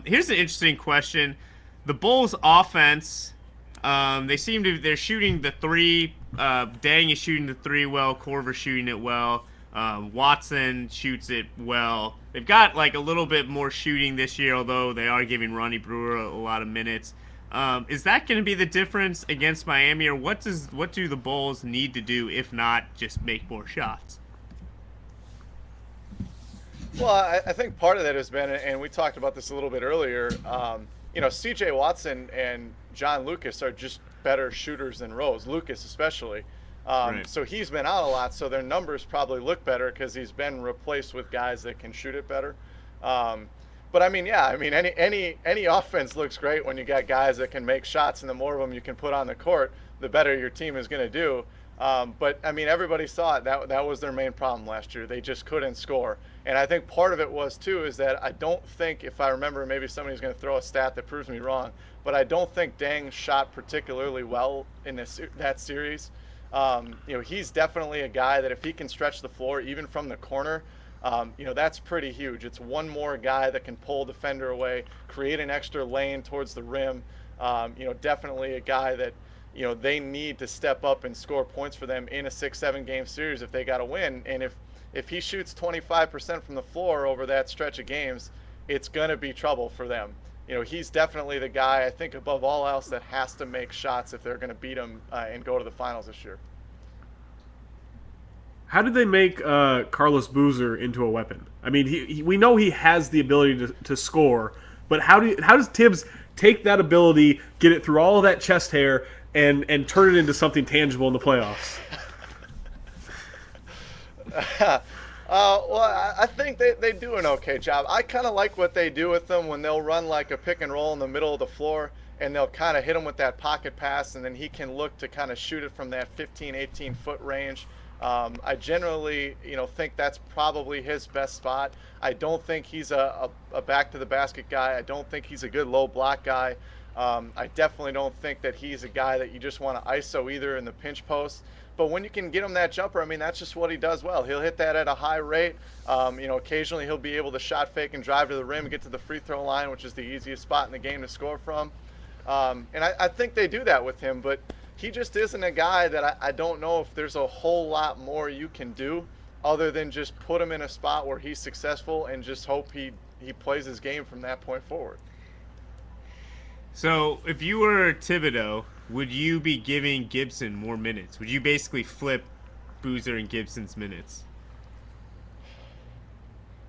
Here's an interesting question. The Bulls' offense, they're shooting the three. Dang is shooting the three well. Korver's shooting it well. Watson shoots it well. They've got like a little bit more shooting this year, although they are giving Ronnie Brewer a lot of minutes. Is that going to be the difference against Miami, or what do the Bulls need to do if not just make more shots? Well, I think part of that has been, and we talked about this a little bit earlier. C.J. Watson and John Lucas are just better shooters than Rose. Lucas especially. Right. So he's been out a lot, so their numbers probably look better because he's been replaced with guys that can shoot it better. But I mean, yeah, I mean any offense looks great when you got guys that can make shots, and the more of them you can put on the court, the better your team is going to do. But I mean, everybody saw it. That was their main problem last year. They just couldn't score. And I think part of it was too is that I don't think, if I remember, maybe somebody's going to throw a stat that proves me wrong, but I don't think Deng shot particularly well in that series. He's definitely a guy that if he can stretch the floor, even from the corner, that's pretty huge. It's one more guy that can pull a defender away, create an extra lane towards the rim. Definitely a guy that, they need to step up and score points for them in a 6-7 game series if they got to win. And if he shoots 25% from the floor over that stretch of games, it's going to be trouble for them. He's definitely the guy, I think, above all else, that has to make shots if they're going to beat him and go to the finals this year. How did they make Carlos Boozer into a weapon? I mean, we know he has the ability to score, but how does Tibbs take that ability, get it through all of that chest hair, and turn it into something tangible in the playoffs? I think they do an okay job. I kind of like what they do with them when they'll run like a pick and roll in the middle of the floor, and they'll kind of hit him with that pocket pass, and then he can look to kind of shoot it from that 15, 18-foot range. I generally, think that's probably his best spot. I don't think he's a back-to-the-basket guy. I don't think he's a good low-block guy. I definitely don't think that he's a guy that you just want to ISO either in the pinch post. But when you can get him that jumper, I mean, that's just what he does well. He'll hit that at a high rate. Occasionally he'll be able to shot fake and drive to the rim and get to the free throw line, which is the easiest spot in the game to score from. And I think they do that with him, but he just isn't a guy that I don't know if there's a whole lot more you can do other than just put him in a spot where he's successful and just hope he plays his game from that point forward. So if you were Thibodeau, would you be giving Gibson more minutes? Would you basically flip Boozer and Gibson's minutes?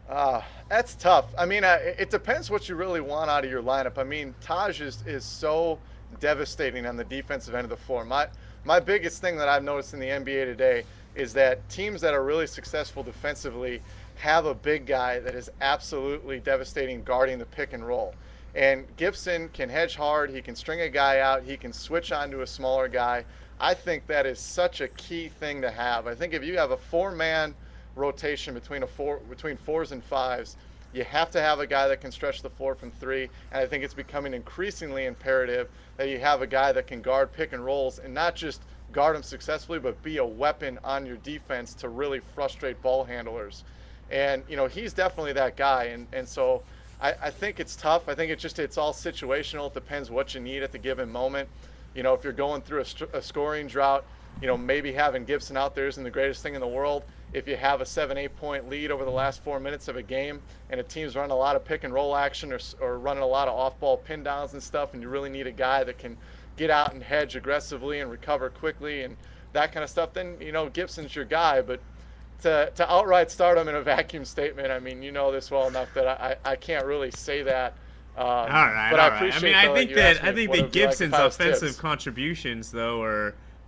That's tough. I mean, it depends what you really want out of your lineup. I mean, Taj is so devastating on the defensive end of the floor. My biggest thing that I've noticed in the NBA today is that teams that are really successful defensively have a big guy that is absolutely devastating guarding the pick and roll. And Gibson can hedge hard. He can string a guy out. He can switch onto a smaller guy. I think that is such a key thing to have. I think if you have a four-man rotation between fours and fives, you have to have a guy that can stretch the floor from three. And I think it's becoming increasingly imperative that you have a guy that can guard pick and rolls and not just guard them successfully, but be a weapon on your defense to really frustrate ball handlers. And, he's definitely that guy. And so I think it's tough. I think it's all situational. It depends what you need at the given moment. If you're going through a scoring drought, maybe having Gibson out there isn't the greatest thing in the world. If you have a 7-8 point lead over the last 4 minutes of a game and a team's running a lot of pick and roll action or running a lot of off-ball pin downs and stuff, and you really need a guy that can get out and hedge aggressively and recover quickly and that kind of stuff, then, Gibson's your guy. But to outright start him in a vacuum statement, I mean, this well enough that I can't really say that. All right. I appreciate. I think that Gibson's offensive contributions though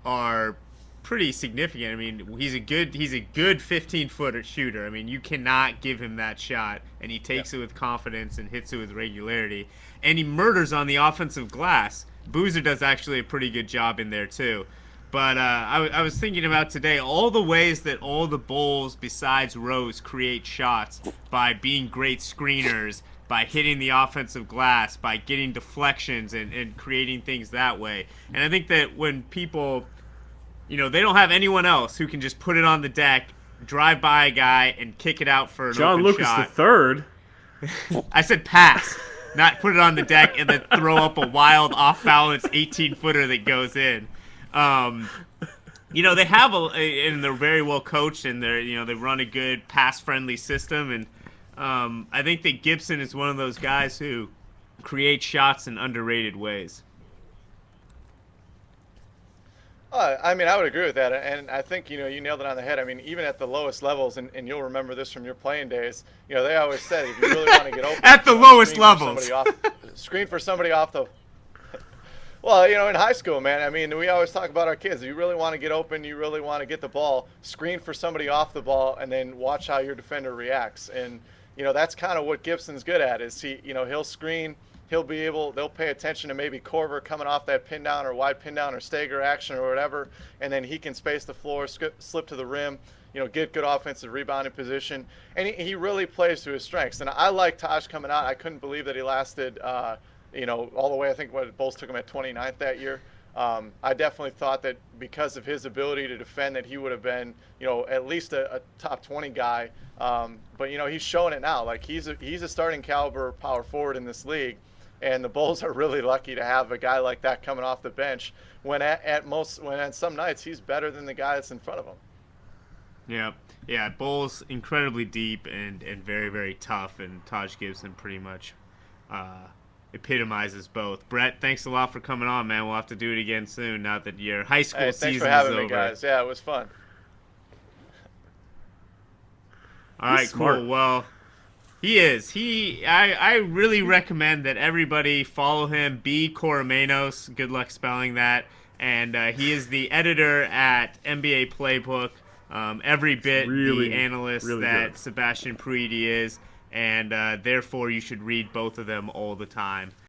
are pretty significant. I mean, he's a good 15-foot shooter. I mean, you cannot give him that shot, and he takes it with confidence and hits it with regularity, and he murders on the offensive glass. Boozer does actually a pretty good job in there too. But I was thinking about today all the ways that all the Bulls besides Rose create shots by being great screeners, by hitting the offensive glass, by getting deflections and creating things that way. And I think that when people, they don't have anyone else who can just put it on the deck, drive by a guy, and kick it out for an John open Lucas shot. the third. I said pass. not put it on the deck and then throw up a wild off-balance 18-footer that goes in. They have and they're very well coached, and they run a good pass-friendly system, and I think that Gibson is one of those guys who creates shots in underrated ways. I mean, I would agree with that, and I think you nailed it on the head. I mean, even at the lowest levels, and you'll remember this from your playing days. They always said if you really want to get open at the lowest levels, screen for somebody off the. Well, in high school, man. I mean, we always talk about our kids. If you really want to get open, you really want to get the ball, screen for somebody off the ball, and then watch how your defender reacts. And that's kind of what Gibson's good at. Is he'll screen. They'll pay attention to maybe Corver coming off that pin down or wide pin down or stagger action or whatever, and then he can space the floor, slip to the rim, get good offensive rebounding position, and he really plays to his strengths. And I like Taj coming out. I couldn't believe that he lasted, all the way. I think Bulls took him at 29th that year. I definitely thought that because of his ability to defend that he would have been, at least a top 20 guy. But he's showing it now. Like he's a starting caliber power forward in this league. And the Bulls are really lucky to have a guy like that coming off the bench when on some nights he's better than the guy that's in front of him. Yeah. Bulls incredibly deep and very, very tough, and Taj Gibson pretty much epitomizes both. Brett, thanks a lot for coming on, man. We'll have to do it again soon. Now that your high school season is over. Thanks for having me, guys. Yeah, it was fun. All right, cool. Well. He is. I really recommend that everybody follow him. B. Koremenos. Good luck spelling that. And he is the editor at NBA Playbook. Every bit the analyst that good. Sebastian Paridi is. And therefore, you should read both of them all the time.